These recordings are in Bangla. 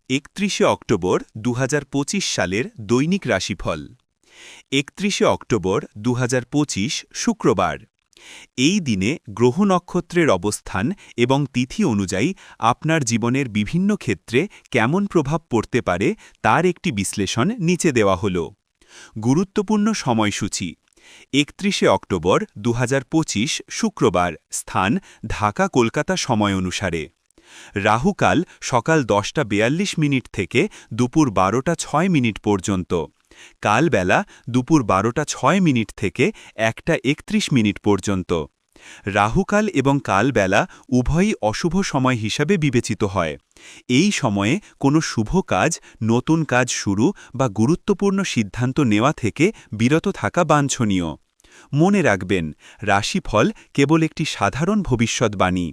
31 অক্টোবর 2025 সালের দৈনিক রাশিফল। 31 অক্টোবর 2025 শুক্রবার। এই দিনে গ্রহ নক্ষত্রের অবস্থান এবং তিথি অনুযায়ী আপনার জীবনের বিভিন্ন ক্ষেত্রে কেমন প্রভাব পড়তে পারে তার একটি বিশ্লেষণ নিচে দেওয়া হল। গুরুত্বপূর্ণ সময়সূচি: 31 অক্টোবর 2025 শুক্রবার, স্থান ঢাকা কলকাতা সময় অনুসারে। রাহুকাল সকাল 10:42 থেকে দুপুর 12:06 পর্যন্ত। কালবেলা দুপুর 12:06 থেকে 1:31 পর্যন্ত। রাহুকাল এবং কালবেলা উভয়ই অশুভ সময় হিসাবে বিবেচিত হয়। এই সময়ে কোনো শুভ কাজ, নতুন কাজ শুরু বা গুরুত্বপূর্ণ সিদ্ধান্ত নেওয়া থেকে বিরত থাকা বাঞ্ছনীয়। মনে রাখবেন, রাশিফল কেবল একটি সাধারণ ভবিষ্যৎবাণী।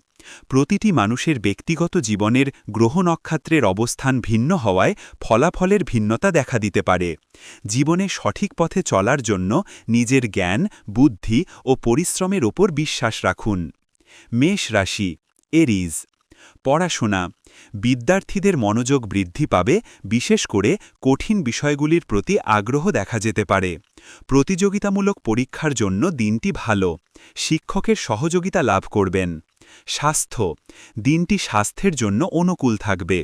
প্রতিটি মানুষের ব্যক্তিগত জীবনের গ্রহ নক্ষত্রের অবস্থান ভিন্ন হওয়ায় ফলাফলের ভিন্নতা দেখা দিতে পারে। জীবনে সঠিক পথে চলার জন্য নিজের জ্ঞান, বুদ্ধি ও পরিশ্রমের ওপর বিশ্বাস রাখুন। মেষ রাশি, এরিজ। পড়াশোনা: বিদ্যার্থীদের মনোযোগ বৃদ্ধি পাবে, বিশেষ করে কঠিন বিষয়গুলির প্রতি আগ্রহ দেখা যেতে পারে। প্রতিযোগিতামূলক পরীক্ষার জন্য দিনটি ভালো। শিক্ষকের সহযোগিতা লাভ করবেন। স্বাস্থ্য: দিনটি স্বাস্থ্যের জন্য অনুকূল থাকবে,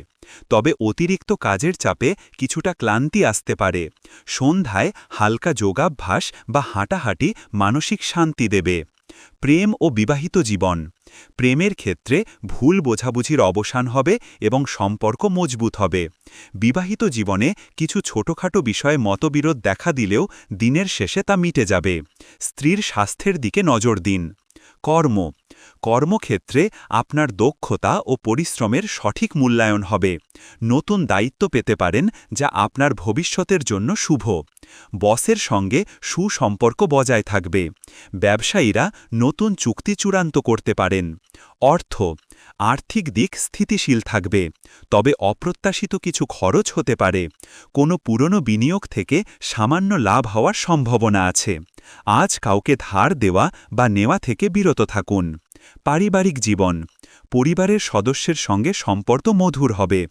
তবে অতিরিক্ত কাজের চাপে কিছুটা ক্লান্তি আসতে পারে। সন্ধ্যায় হালকা যোগাভ্যাস বা হাঁটাহাঁটি মানসিক শান্তি দেবে। প্রেম ও বিবাহিত জীবন: প্রেমের ক্ষেত্রে ভুল বোঝাবুঝির অবসান হবে এবং সম্পর্ক মজবুত হবে। বিবাহিত জীবনে কিছু ছোটখাটো বিষয়ে মতবিরোধ দেখা দিলেও দিনের শেষে তা মিটে যাবে। স্ত্রীর স্বাস্থ্যের দিকে নজর দিন। কর্ম: কর্মক্ষেত্রে আপনার দক্ষতা ও পরিশ্রমের সঠিক মূল্যায়ন হবে। নতুন দায়িত্ব পেতে পারেন, যা আপনার ভবিষ্যতের জন্য শুভ। বসের সঙ্গে সুসম্পর্ক বজায় থাকবে। ব্যবসায়ীরা নতুন চুক্তি চূড়ান্ত করতে পারেন। অর্থ: আর্থিক দিক স্থিতিশীল থাকবে, তবে অপ্রত্যাশিত কিছু খরচ হতে পারে। কোনো পুরনো বিনিয়োগ থেকে সামান্য লাভ হওয়ার সম্ভাবনা আছে। আজ কাউকে ধার দেওয়া বা নেওয়া থেকে বিরত থাকুন। পারিবারিক জীবন: পরিবারের সদস্যের সঙ্গে সম্পর্ক মধুর হবে।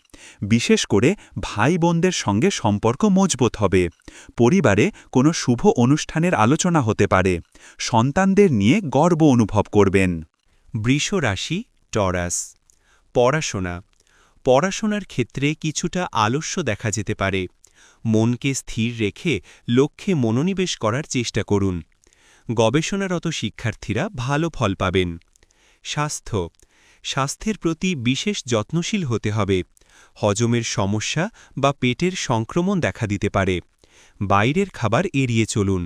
বিশেষ করে ভাই বোনদের সঙ্গে সম্পর্ক মজবুত হবে। পরিবারে কোনো শুভ অনুষ্ঠানের আলোচনা হতে পারে। সন্তানদের নিয়ে গর্ব অনুভব করবেন। বৃষ রাশি, টরাস। পড়াশোনা: পড়াশোনার ক্ষেত্রে কিছুটা আলস্য দেখা যেতে পারে। মনকে স্থির রেখে লক্ষ্যে মনোনিবেশ করার চেষ্টা করুন। গবেষণারত শিক্ষার্থীরা ভালো ফল পাবেন। স্বাস্থ্য: স্বাস্থ্যের প্রতি বিশেষ যত্নশীল হতে হবে। হজমের সমস্যা বা পেটের সংক্রমণ দেখা দিতে পারে। বাইরের খাবার এড়িয়ে চলুন।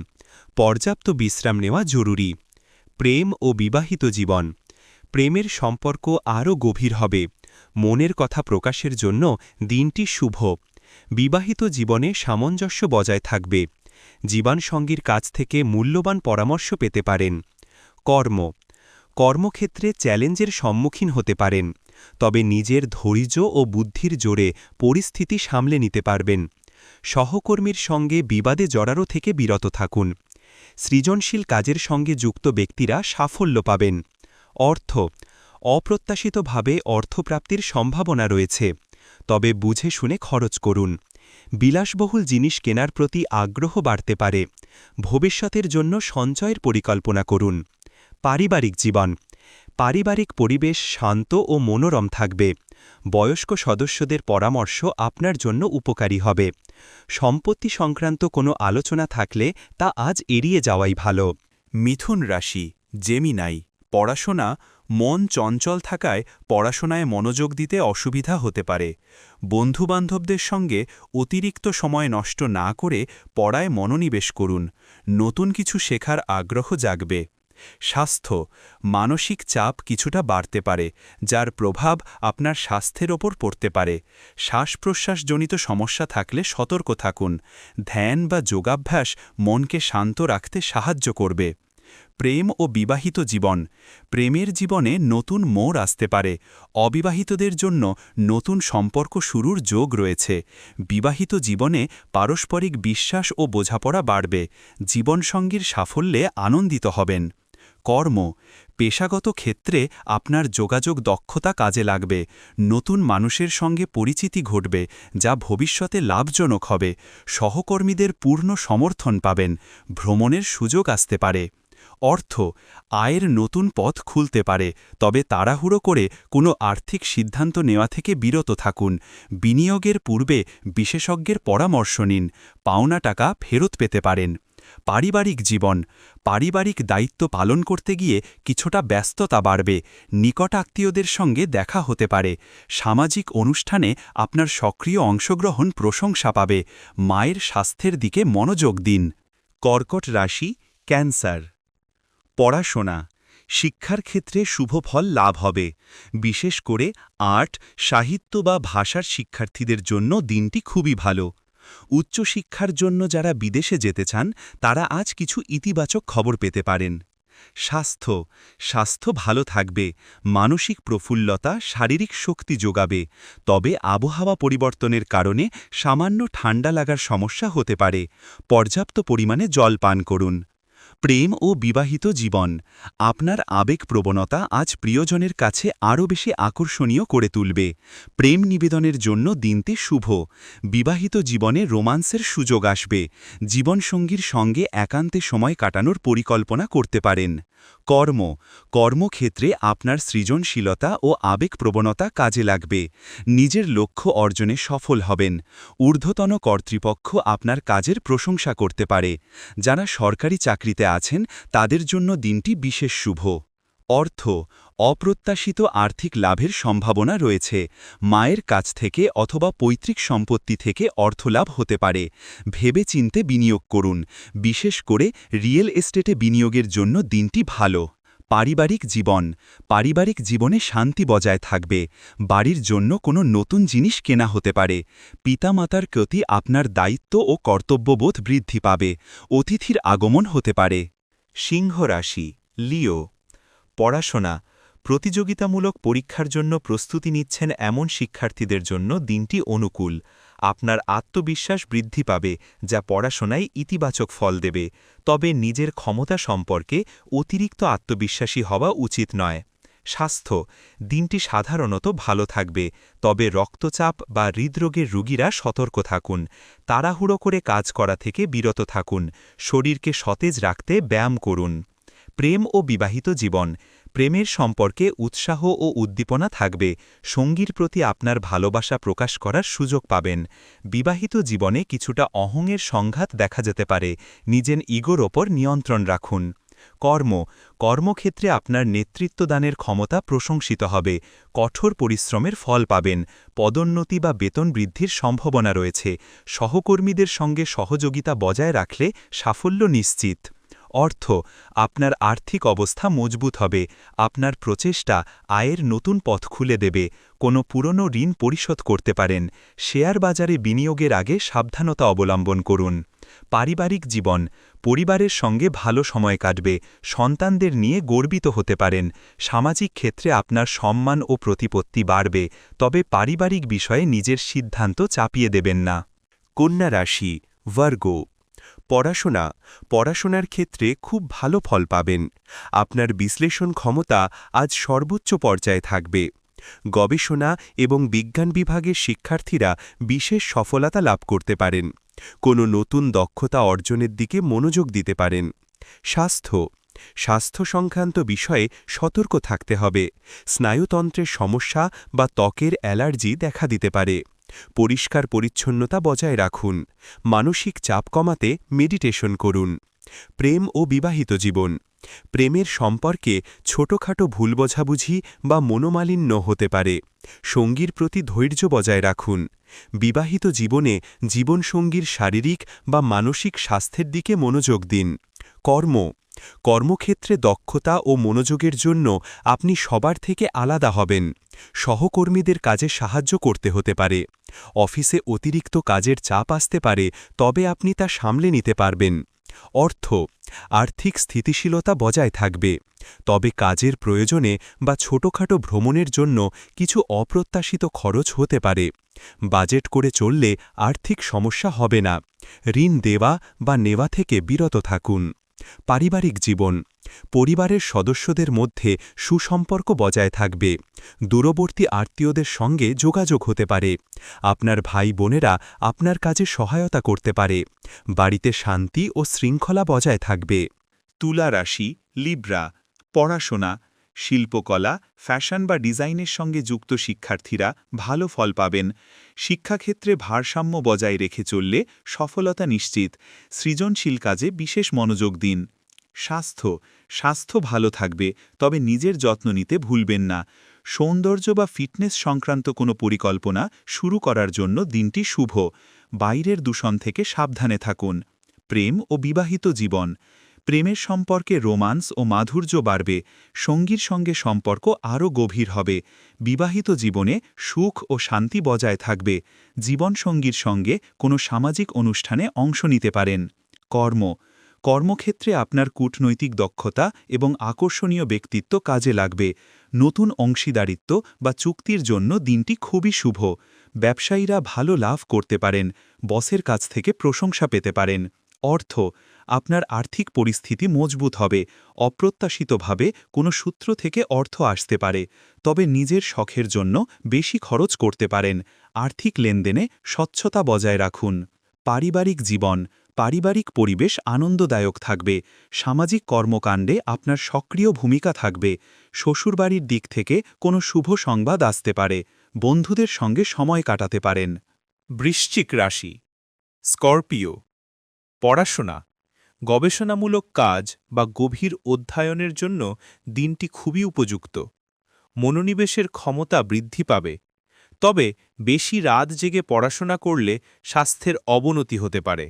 পর্যাপ্ত বিশ্রাম নেওয়া জরুরি। প্রেম ও বিবাহিত জীবন: প্রেমের সম্পর্ক আরও গভীর হবে। মনের কথা প্রকাশের জন্য দিনটি শুভ। বিবাহিত জীবনে সামঞ্জস্য বজায় থাকবে। জীবনসঙ্গীর কাছ থেকে মূল্যবান পরামর্শ পেতে পারেন। কর্ম: কর্মক্ষেত্রে চ্যালেঞ্জের সম্মুখীন হতে পারেন, তবে নিজের ধৈর্য ও বুদ্ধির জোরে পরিস্থিতি সামলে নিতে পারবেন। সহকর্মীর সঙ্গে বিবাদে জড়ানো থেকে বিরত থাকুন। সৃজনশীল কাজের সঙ্গে যুক্ত ব্যক্তিরা সাফল্য পাবেন। অর্থ: অপ্রত্যাশিতভাবে অর্থপ্রাপ্তির সম্ভাবনা রয়েছে, তবে বুঝে শুনে খরচ করুন। বিলাসবহুল জিনিস কেনার প্রতি আগ্রহ বাড়তে পারে। ভবিষ্যতের জন্য সঞ্চয়ের পরিকল্পনা করুন। পারিবারিক জীবন: পারিবারিক পরিবেশ শান্ত ও মনোরম থাকবে। বয়স্ক সদস্যদের পরামর্শ আপনার জন্য উপকারী হবে। সম্পত্তি সংক্রান্ত কোনো আলোচনা থাকলে তা আজ এড়িয়ে যাওয়াই ভালো। মিথুন রাশি, জেমিনাই। পড়াশোনা: মন চঞ্চল থাকায় পড়াশোনায় মনোযোগ দিতে অসুবিধা হতে পারে। বন্ধুবান্ধবদের সঙ্গে অতিরিক্ত সময় নষ্ট না করে পড়ায় মনোনিবেশ করুন। নতুন কিছু শেখার আগ্রহ জাগবে। স্বাস্থ্য: মানসিক চাপ কিছুটা বাড়তে পারে, যার প্রভাব আপনার স্বাস্থ্যের ওপর পড়তে পারে। শ্বাস-প্রশ্বাসজনিত সমস্যা থাকলে সতর্ক থাকুন। ধ্যান বা যোগাভ্যাস মনকে শান্ত রাখতে সাহায্য করবে। প্রেম ও বিবাহিত জীবন: প্রেমের জীবনে নতুন মোড় আসতে পারে। অবিবাহিতদের জন্য নতুন সম্পর্ক শুরুর যোগ রয়েছে। বিবাহিত জীবনে পারস্পরিক বিশ্বাস ও বোঝাপড়া বাড়বে। জীবনসঙ্গীর সাফল্যে আনন্দিত হবেন। কর্ম: পেশাগত ক্ষেত্রে আপনার যোগাযোগ দক্ষতা কাজে লাগবে, নতুন মানুষের সঙ্গে পরিচিতি ঘটবে যা ভবিষ্যতে লাভজনক হবে, সহকর্মীদের পূর্ণ সমর্থন পাবেন, ভ্রমণের সুযোগ আসতে পারে। অর্থ, আয়ের নতুন পথ খুলতে পারে, তবে তাড়াহুড়ো করে কোনো আর্থিক সিদ্ধান্ত নেওয়া থেকে বিরত থাকুন। বিনিয়োগের পূর্বে বিশেষজ্ঞের পরামর্শ নিন, পাওনা টাকা ফেরত পেতে পারেন। পারিবারিক জীবন, পারিবারিক দায়িত্ব পালন করতে গিয়ে কিছুটা ব্যস্ততা বাড়বে, নিকট আত্মীয়দের সঙ্গে দেখা হতে পারে, সামাজিক অনুষ্ঠানে আপনার সক্রিয় অংশগ্রহণ প্রশংসা পাবে, মায়ের স্বাস্থ্যের দিকে মনোযোগ দিন। কর্কট রাশি, ক্যান্সার। পড়াশোনা, শিক্ষার ক্ষেত্রে শুভ ফল লাভ হবে, বিশেষ করে আর্ট, সাহিত্য বা ভাষার শিক্ষার্থীদের জন্য দিনটি খুবই ভালো। উচ্চশিক্ষার জন্য যারা বিদেশে যেতে চান তারা আজ কিছু ইতিবাচক খবর পেতে পারেন। স্বাস্থ্য ভালো থাকবে, মানসিক প্রফুল্লতা শারীরিক শক্তি যোগাবে, তবে আবহাওয়া পরিবর্তনের কারণে সামান্য ঠান্ডা লাগার সমস্যা হতে পারে। পর্যাপ্ত পরিমাণে জল পান করুন। প্রেম ও বিবাহিত জীবন, আপনার আবেগপ্রবণতা আজ প্রিয়জনের কাছে আরও বেশি আকর্ষণীয় করে তুলবে। প্রেম নিবেদনের জন্য দিনটি শুভ, বিবাহিত জীবনে রোমান্সের সুযোগ আসবে, জীবনসঙ্গীর সঙ্গে একান্তে সময় কাটানোর পরিকল্পনা করতে পারেন। কর্মক্ষেত্রে আপনার সৃজনশীলতা ও আবেগপ্রবণতা কাজে লাগবে, নিজের লক্ষ্য অর্জনে সফল হবেন। ঊর্ধ্বতন কর্তৃপক্ষ আপনার কাজের প্রশংসা করতে পারে। যারা সরকারি চাকরিতে আছেন তাদের জন্য দিনটি বিশেষ শুভ। অর্থ, অপ্রত্যাশিত আর্থিক লাভের সম্ভাবনা রয়েছে, মায়ের কাছ থেকে অথবা পৈতৃক সম্পত্তি থেকে অর্থলাভ হতে পারে। ভেবেচিন্তে বিনিয়োগ করুন, বিশেষ করে রিয়েল এস্টেটে বিনিয়োগের জন্য দিনটি ভালো। পারিবারিক জীবনে শান্তি বজায় থাকবে, বাড়ির জন্য কোনো নতুন জিনিস কেনা হতে পারে। পিতামাতার প্রতি আপনার দায়িত্ব ও কর্তব্যবোধ বৃদ্ধি পাবে, অতিথির আগমন হতে পারে। সিংহ রাশি, লিও। পড়াশোনা, প্রতিযোগিতামূলক পরীক্ষার জন্য প্রস্তুতি নিচ্ছেন এমন শিক্ষার্থীদের জন্য দিনটি অনুকূল। আপনার আত্মবিশ্বাস বৃদ্ধি পাবে যা পড়াশোনায় ইতিবাচক ফল দেবে, তবে নিজের ক্ষমতা সম্পর্কে অতিরিক্ত আত্মবিশ্বাসী হওয়া উচিত নয়। স্বাস্থ্য, দিনটি সাধারণত ভালো থাকবে, তবে রক্তচাপ বা হৃদরোগের রোগীরা সতর্ক থাকুন। তাড়াহুড়ো করে কাজ করা থেকে বিরত থাকুন, শরীরকে সতেজ রাখতে ব্যায়াম করুন। প্রেম ও বিবাহিত জীবন, প্রেমের সম্পর্কে উৎসাহ ও উদ্দীপনা থাকবে, সঙ্গীর প্রতি আপনার ভালোবাসা প্রকাশ করার সুযোগ পাবেন। বিবাহিত জীবনে কিছুটা অহংয়ের সংঘাত দেখা যেতে পারে, নিজের ইগোর ওপর নিয়ন্ত্রণ রাখুন। কর্মক্ষেত্রে আপনার নেতৃত্বদানের ক্ষমতা প্রশংসিত হবে, কঠোর পরিশ্রমের ফল পাবেন, পদোন্নতি বা বেতন বৃদ্ধির সম্ভাবনা রয়েছে, সহকর্মীদের সঙ্গে সহযোগিতা বজায় রাখলে সাফল্য নিশ্চিত। অর্থ, আপনার আর্থিক অবস্থা মজবুত হবে, আপনার প্রচেষ্টা আয়ের নতুন পথ খুলে দেবে, কোনো পুরনো ঋণ পরিশোধ করতে পারেন। শেয়ার বাজারে বিনিয়োগের আগে সাবধানতা অবলম্বন করুন। পারিবারিক জীবন, পরিবারের সঙ্গে ভালো সময় কাটবে, সন্তানদের নিয়ে গর্বিত হতে পারেন। সামাজিক ক্ষেত্রে আপনার সম্মান ও প্রতিপত্তি বাড়বে, তবে পারিবারিক বিষয়ে নিজের সিদ্ধান্ত চাপিয়ে দেবেন না। কন্যা রাশি, ভার্গ। পড়াশোনার ক্ষেত্রে খুব ভালো ফল পাবেন, আপনার বিশ্লেষণ ক্ষমতা আজ সর্বোচ্চ পর্যায়ে থাকবে। গবেষণা এবং বিজ্ঞান বিভাগের শিক্ষার্থীরা বিশেষ সফলতা লাভ করতে পারেন, কোনো নতুন দক্ষতা অর্জনের দিকে মনোযোগ দিতে পারেন। স্বাস্থ্য সংক্রান্ত বিষয়ে সতর্ক থাকতে হবে, স্নায়ুতন্ত্রের সমস্যা বা ত্বকের অ্যালার্জি দেখা দিতে পারে। পরিষ্কার পরিচ্ছন্নতা বজায় রাখুন, মানসিক চাপ কমাতে মেডিটেশন করুন। প্রেম ও বিবাহিত জীবন, প্রেমের সম্পর্কে ছোটখাটো ভুল বোঝাবুঝি বা মনোমালিন্য হতে পারে, সঙ্গীর প্রতি ধৈর্য বজায় রাখুন। বিবাহিত জীবনে জীবনসঙ্গীর শারীরিক বা মানসিক স্বাস্থ্যের দিকে মনোযোগ দিন। কর্মক্ষেত্রে দক্ষতা ও মনোযোগের জন্য আপনি সবার থেকে আলাদা হবেন, সহকর্মীদের কাজে সাহায্য করতে হতে পারে। অফিসে অতিরিক্ত কাজের চাপ আসতে পারে, তবে আপনি তা সামলে নিতে পারবেন। আর্থিক স্থিতিশীলতা বজায় থাকবে, তবে কাজের প্রয়োজনে বা ছোটখাটো ভ্রমণের জন্য কিছু অপ্রত্যাশিত খরচ হতে পারে। বাজেট করে চললে আর্থিক সমস্যা হবে না, ঋণ দেওয়া বা নেওয়া থেকে বিরত থাকুন। পারিবারিক জীবন পরিবারের সদস্যদের মধ্যে সুসম্পর্ক বজায় থাকবে দূরবর্তী আত্মীয়দের সঙ্গে যোগাযোগ হতে পারে আপনার ভাই বোনেরা আপনার কাজে সহায়তা করতে পারে বাড়িতে শান্তি ও শৃঙ্খলা বজায় থাকবে তুলা রাশি লিব্রা পড়াশোনা শিল্পকলা ফ্যাশন বা ডিজাইনের সঙ্গে যুক্ত শিক্ষার্থীরা ভালো ফল পাবেন শিক্ষাক্ষেত্রে ভারসাম্য বজায় রেখে চললে সফলতা নিশ্চিত সৃজনশীল কাজে বিশেষ মনোযোগ দিন স্বাস্থ্য ভালো থাকবে তবে নিজের যত্ন নিতে ভুলবেন না সৌন্দর্য বা ফিটনেস সংক্রান্ত কোনো পরিকল্পনা শুরু করার জন্য দিনটি শুভ বাইরের দূষণ থেকে সাবধানে থাকুন প্রেম ও বিবাহিত জীবন প্রেমের সম্পর্কে রোমান্স ও মাধুর্য বাড়বে সঙ্গীর সঙ্গে সম্পর্ক আরও গভীর হবে বিবাহিত জীবনে সুখ ও শান্তি বজায় থাকবে জীবনসঙ্গীর সঙ্গে কোনো সামাজিক অনুষ্ঠানে অংশ নিতে পারেন কর্মক্ষেত্রে আপনার কূটনৈতিক দক্ষতা এবং আকর্ষণীয় ব্যক্তিত্ব কাজে লাগবে নতুন অংশীদারিত্ব বা চুক্তির জন্য দিনটি খুবই শুভ ব্যবসায়ীরা ভালো লাভ করতে পারেন বসের কাছ থেকে প্রশংসা পেতে পারেন আপনার আর্থিক পরিস্থিতি মজবুত হবে অপ্রত্যাশিতভাবে কোনো সূত্র থেকে অর্থ আসতে পারে তবে নিজের শখের জন্য বেশি খরচ করতে পারেন আর্থিক লেনদেনে স্বচ্ছতা বজায় রাখুন পারিবারিক জীবন পারিবারিক পরিবেশ আনন্দদায়ক থাকবে সামাজিক কর্মকাণ্ডে আপনার সক্রিয় ভূমিকা থাকবে শ্বশুরবাড়ির দিক থেকে কোনো শুভ সংবাদ আসতে পারে বন্ধুদের সঙ্গে সময় কাটাতে পারেন বৃশ্চিক রাশি স্করপিও পড়াশোনা গবেষণামূলক কাজ বা গভীর অধ্যয়নের জন্য দিনটি খুবই উপযুক্ত মনোনিবেশের ক্ষমতা বৃদ্ধি পাবে তবে বেশি রাত জেগে পড়াশোনা করলে স্বাস্থ্যের অবনতি হতে পারে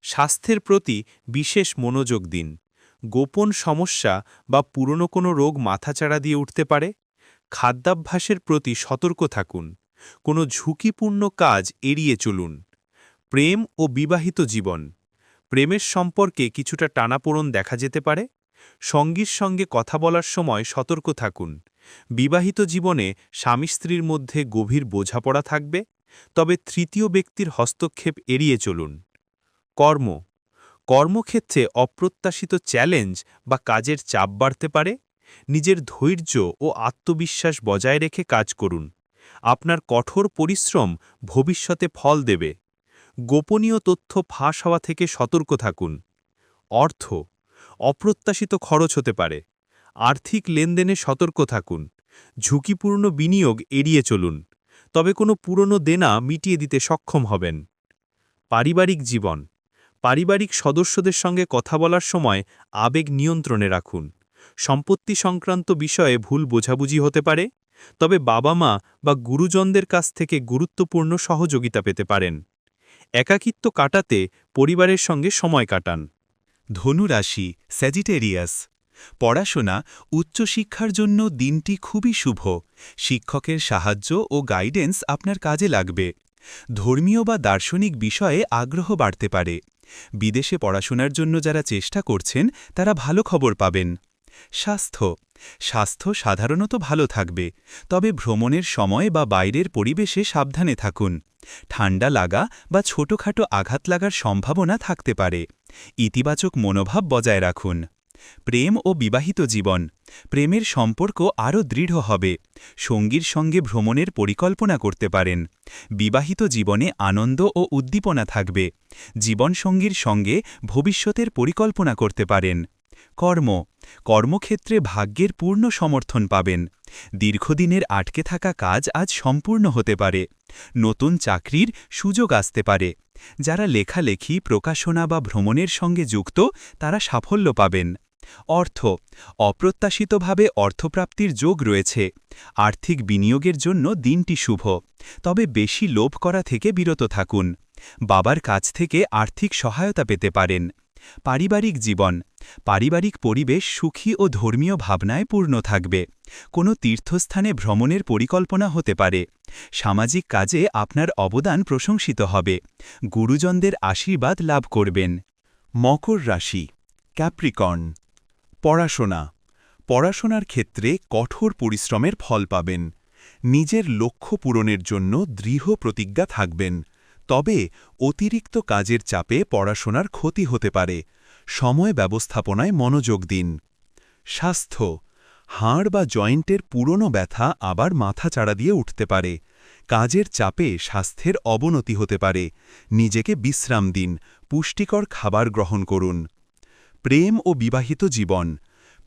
স্বাস্থ্যের প্রতি বিশেষ মনোযোগ দিন গোপন সমস্যা বা পুরনো কোনো রোগ মাথাচাড়া দিয়ে উঠতে পারে খাদ্যাভ্যাসের প্রতি সতর্ক থাকুন কোনো ঝুঁকিপূর্ণ কাজ এড়িয়ে চলুন প্রেম ও বিবাহিত জীবন প্রেমের সম্পর্কে কিছুটা টানাপোড়েন দেখা যেতে পারে সঙ্গীর সঙ্গে কথা বলার সময় সতর্ক থাকুন বিবাহিত জীবনে স্বামী স্ত্রীর মধ্যে গভীর বোঝাপড়া থাকবে তবে তৃতীয় ব্যক্তির হস্তক্ষেপ এড়িয়ে চলুন কর্মক্ষেত্রে অপ্রত্যাশিত চ্যালেঞ্জ বা কাজের চাপ বাড়তে পারে নিজের ধৈর্য ও আত্মবিশ্বাস বজায় রেখে কাজ করুন আপনার কঠোর পরিশ্রম ভবিষ্যতে ফল দেবে গোপনীয় তথ্য ফাঁস হওয়া থেকে সতর্ক থাকুন অপ্রত্যাশিত খরচ হতে পারে আর্থিক লেনদেনে সতর্ক থাকুন ঝুঁকিপূর্ণ বিনিয়োগ এড়িয়ে চলুন তবে কোনো পুরনো দেনা মিটিয়ে দিতে সক্ষম হবেন পারিবারিক জীবন পারিবারিক সদস্যদের সঙ্গে কথা বলার সময় আবেগ নিয়ন্ত্রণে রাখুন সম্পত্তি সংক্রান্ত বিষয়ে ভুল বোঝাবুঝি হতে পারে তবে বাবা-মা বা গুরুজনদের কাছ থেকে গুরুত্বপূর্ণ সহযোগিতা পেতে পারেন একাকিত্ব কাটাতে পরিবারের সঙ্গে সময় কাটান ধনুরাশি স্যাজিটেরিয়াস পড়াশোনা উচ্চশিক্ষার জন্য দিনটি খুবই শুভ শিক্ষকের সাহায্য ও গাইডেন্স আপনার কাজে লাগবে ধর্মীয় বা দার্শনিক বিষয়ে আগ্রহ বাড়তে পারে বিদেশে পড়াশোনার জন্য যারা চেষ্টা করছেন তারা ভালো খবর পাবেন স্বাস্থ্য সাধারণত ভালো থাকবে তবে ভ্রমণের সময় বা বাইরের পরিবেশে সাবধানে থাকুন ঠান্ডা লাগা বা ছোটখাটো আঘাত লাগার সম্ভাবনা থাকতে পারে ইতিবাচক মনোভাব বজায় রাখুন প্রেম ও বিবাহিত জীবন প্রেমের সম্পর্ক আরও দৃঢ় হবে সঙ্গীর সঙ্গে ভ্রমণের পরিকল্পনা করতে পারেন বিবাহিত জীবনে আনন্দ ও উদ্দীপনা থাকবে জীবনসঙ্গীর সঙ্গে ভবিষ্যতের পরিকল্পনা করতে পারেন কর্মক্ষেত্রে ভাগ্যের পূর্ণ সমর্থন পাবেন দীর্ঘদিনের আটকে থাকা কাজ আজ সম্পূর্ণ হতে পারে নতুন চাকরির সুযোগ আসতে পারে যারা লেখালেখি প্রকাশনা বা ভ্রমণের সঙ্গে যুক্ত তারা সাফল্য পাবেন অপ্রত্যাশিতভাবে অর্থপ্রাপ্তির যোগ রয়েছে আর্থিক বিনিয়োগের জন্য দিনটি শুভ তবে বেশি লোভ করা থেকে বিরত থাকুন বাবার কাছ থেকে আর্থিক সহায়তা পেতে পারেন পারিবারিক জীবন পারিবারিক পরিবেশ সুখী ও ধর্মীয় ভাবনায় পূর্ণ থাকবে কোনো তীর্থস্থানে ভ্রমণের পরিকল্পনা হতে পারে সামাজিক কাজে আপনার অবদান প্রশংসিত হবে গুরুজনদের আশীর্বাদ লাভ করবেন মকর রাশি ক্যাপ্রিকর্ন পড়াশোনার ক্ষেত্রে কঠোর পরিশ্রমের ফল পাবেন নিজের লক্ষ্য পূরণের জন্য দৃঢ় প্রতিজ্ঞা থাকবেন তবে অতিরিক্ত কাজের চাপে পড়াশোনার ক্ষতি হতে পারে। সময় ব্যবস্থাপনায় মনোযোগ দিন। স্বাস্থ্য, হাড় বা জয়েন্টের পুরনো ব্যথা আবার মাথাচাড়া দিয়ে উঠতে পারে। কাজের চাপে স্বাস্থ্যের অবনতি হতে পারে। নিজেকে বিশ্রাম দিন, পুষ্টিকর খাবার গ্রহণ করুন। প্রেম ও বিবাহিত জীবন,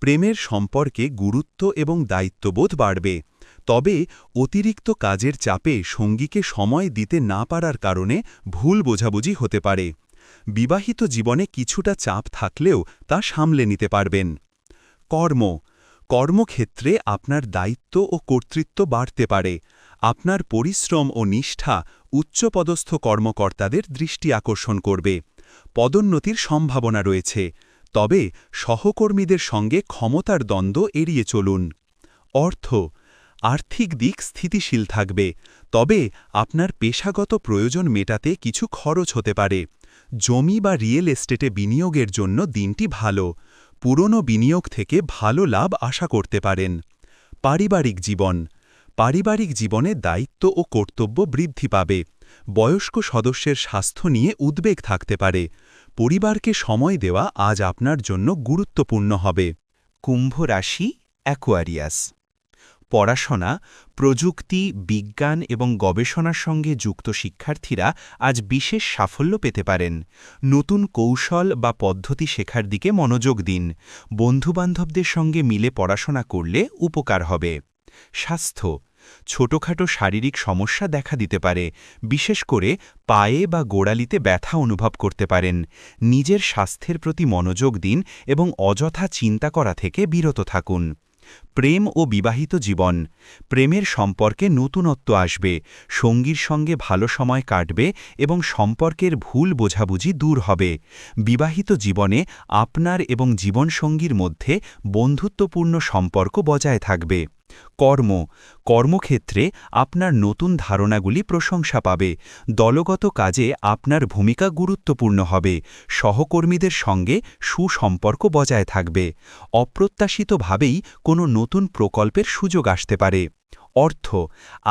প্রেমের সম্পর্কে গুরুত্ব এবং দায়িত্ববোধ বাড়বে। তবে অতিরিক্ত কাজের চাপে সঙ্গীকে সময় দিতে না পারার কারণে ভুল বোঝাবুঝি হতে পারে। বিবাহিত জীবনে কিছুটা চাপ থাকলেও তা সামলে নিতে পারবেন। কর্মক্ষেত্রে আপনার দায়িত্ব ও কর্তৃত্ব বাড়তে পারে। আপনার পরিশ্রম ও নিষ্ঠা উচ্চপদস্থ কর্মকর্তাদের দৃষ্টি আকর্ষণ করবে। পদোন্নতির সম্ভাবনা রয়েছে, তবে সহকর্মীদের সঙ্গে ক্ষমতার দ্বন্দ্ব এড়িয়ে চলুন। আর্থিক দিক স্থিতিশীল থাকবে, তবে আপনার পেশাগত প্রয়োজন মেটাতে কিছু খরচ হতে পারে। জমি বা রিয়েল এস্টেটে বিনিয়োগের জন্য দিনটি ভালো। পুরনো বিনিয়োগ থেকে ভালো লাভ আশা করতে পারেন। পারিবারিক জীবনে দায়িত্ব ও কর্তব্য বৃদ্ধি পাবে। বয়স্ক সদস্যের স্বাস্থ্য নিয়ে উদ্বেগ থাকতে পারে। পরিবারকে সময় দেওয়া আজ আপনার জন্য গুরুত্বপূর্ণ হবে। কুম্ভ রাশি, অ্যাকোয়ারিয়াস। পড়াশোনা, প্রযুক্তি, বিজ্ঞান এবং গবেষণার সঙ্গে যুক্ত শিক্ষার্থীরা আজ বিশেষ সাফল্য পেতে পারেন। নতুন কৌশল বা পদ্ধতি শেখার দিকে মনোযোগ দিন। বন্ধুবান্ধবদের সঙ্গে মিলে পড়াশোনা করলে উপকার হবে। স্বাস্থ্য, ছোটখাটো শারীরিক সমস্যা দেখা দিতে পারে, বিশেষ করে পায়ে বা গোড়ালিতে ব্যথা অনুভব করতে পারেন। নিজের স্বাস্থ্যের প্রতি মনোযোগ দিন এবং অযথা চিন্তা করা থেকে বিরত থাকুন। প্রেম ও বিবাহিত জীবন, প্রেমের সম্পর্কে নতুনত্ব আসবে, সঙ্গীর সঙ্গে ভালো সময় কাটবে এবং সম্পর্কের ভুল বোঝাবুঝি দূর হবে। বিবাহিত জীবনে আপনার এবং জীবনসঙ্গীর মধ্যে বন্ধুত্বপূর্ণ সম্পর্ক বজায় থাকবে। কর্মক্ষেত্রে আপনার নতুন ধারণাগুলি প্রশংসা পাবে। দলগত কাজে আপনার ভূমিকা গুরুত্বপূর্ণ হবে। সহকর্মীদের সঙ্গে সুসম্পর্ক বজায় থাকবে। অপ্রত্যাশিতভাবেই কোনো নতুন প্রকল্পের সুযোগ আসতে পারে।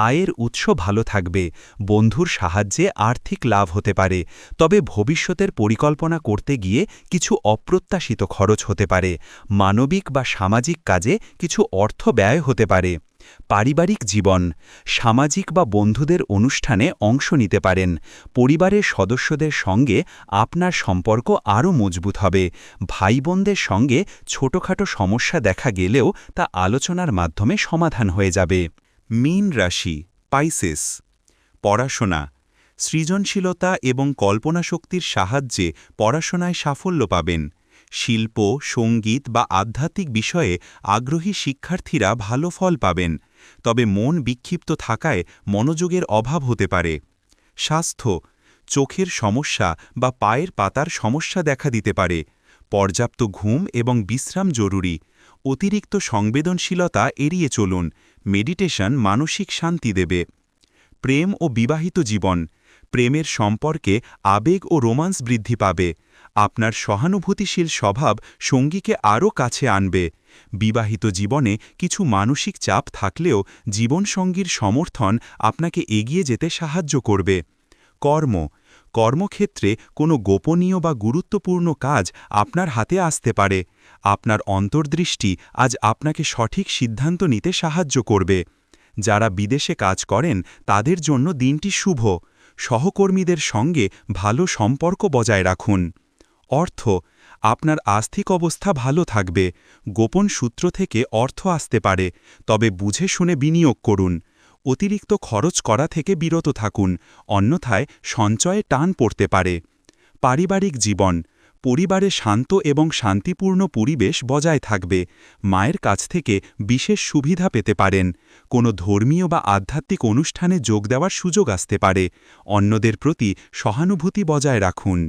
আয়ের উৎস ভালো থাকবে। বন্ধুর সাহায্যে আর্থিক লাভ হতে পারে, তবে ভবিষ্যতের পরিকল্পনা করতে গিয়ে কিছু অপ্রত্যাশিত খরচ হতে পারে। মানবিক বা সামাজিক কাজে কিছু অর্থ ব্যয় হতে পারে। পারিবারিক জীবন, সামাজিক বা বন্ধুদের অনুষ্ঠানে অংশ নিতে পারেন। পরিবারের সদস্যদের সঙ্গে আপনার সম্পর্ক আরও মজবুত হবে। ভাইবোনদের সঙ্গে ছোটখাটো সমস্যা দেখা গেলেও তা আলোচনার মাধ্যমে সমাধান হয়ে যাবে। মীন রাশি, পাইসেস। পড়াশোনা, সৃজনশীলতা এবং কল্পনাশক্তির সাহায্যে পড়াশোনায় সাফল্য পাবেন। শিল্প, সঙ্গীত বা আধ্যাত্মিক বিষয়ে আগ্রহী শিক্ষার্থীরা ভালো ফল পাবেন, তবে মন বিক্ষিপ্ত থাকায় মনোযোগের অভাব হতে পারে। স্বাস্থ্য, চোখের সমস্যা বা পায়ের পাতার সমস্যা দেখা দিতে পারে। পর্যাপ্ত ঘুম এবং বিশ্রাম জরুরি। অতিরিক্ত সংবেদনশীলতা এড়িয়ে চলুন। মেডিটেশন মানসিক শান্তি দেবে। প্রেম ও বিবাহিত জীবন, প্রেমের সম্পর্কে আবেগ ও রোমান্স বৃদ্ধি পাবে। আপনার সহানুভূতিশীল স্বভাব সঙ্গীকে আরও কাছে আনবে। বিবাহিত জীবনে কিছু মানসিক চাপ থাকলেও জীবনসঙ্গীর সমর্থন আপনাকে এগিয়ে যেতে সাহায্য করবে। কর্মক্ষেত্রে কোনো গোপনীয় বা গুরুত্বপূর্ণ কাজ আপনার হাতে আসতে পারে। আপনার অন্তর্দৃষ্টি আজ আপনাকে সঠিক সিদ্ধান্ত নিতে সাহায্য করবে। যারা বিদেশে কাজ করেন তাদের জন্য দিনটি শুভ। সহকর্মীদের সঙ্গে ভালো সম্পর্ক বজায় রাখুন। আপনার আর্থিক অবস্থা ভালো থাকবে। গোপন সূত্র থেকে অর্থ আসতে পারে, তবে বুঝে শুনে বিনিয়োগ করুন। অতিরিক্ত খরচ করা থেকে বিরত থাকুন, অন্যথায় সঞ্চয়ে টান পড়তে পারে। পারিবারিক জীবন, পরিবারে শান্ত এবং শান্তিপূর্ণ পরিবেশ বজায় থাকবে। মায়ের কাছ থেকে বিশেষ সুবিধা পেতে পারেন। কোনো ধর্মীয় বা আধ্যাত্মিক অনুষ্ঠানে যোগ দেওয়ার সুযোগ আসতে পারে। অন্যদের প্রতি সহানুভূতি বজায় রাখুন।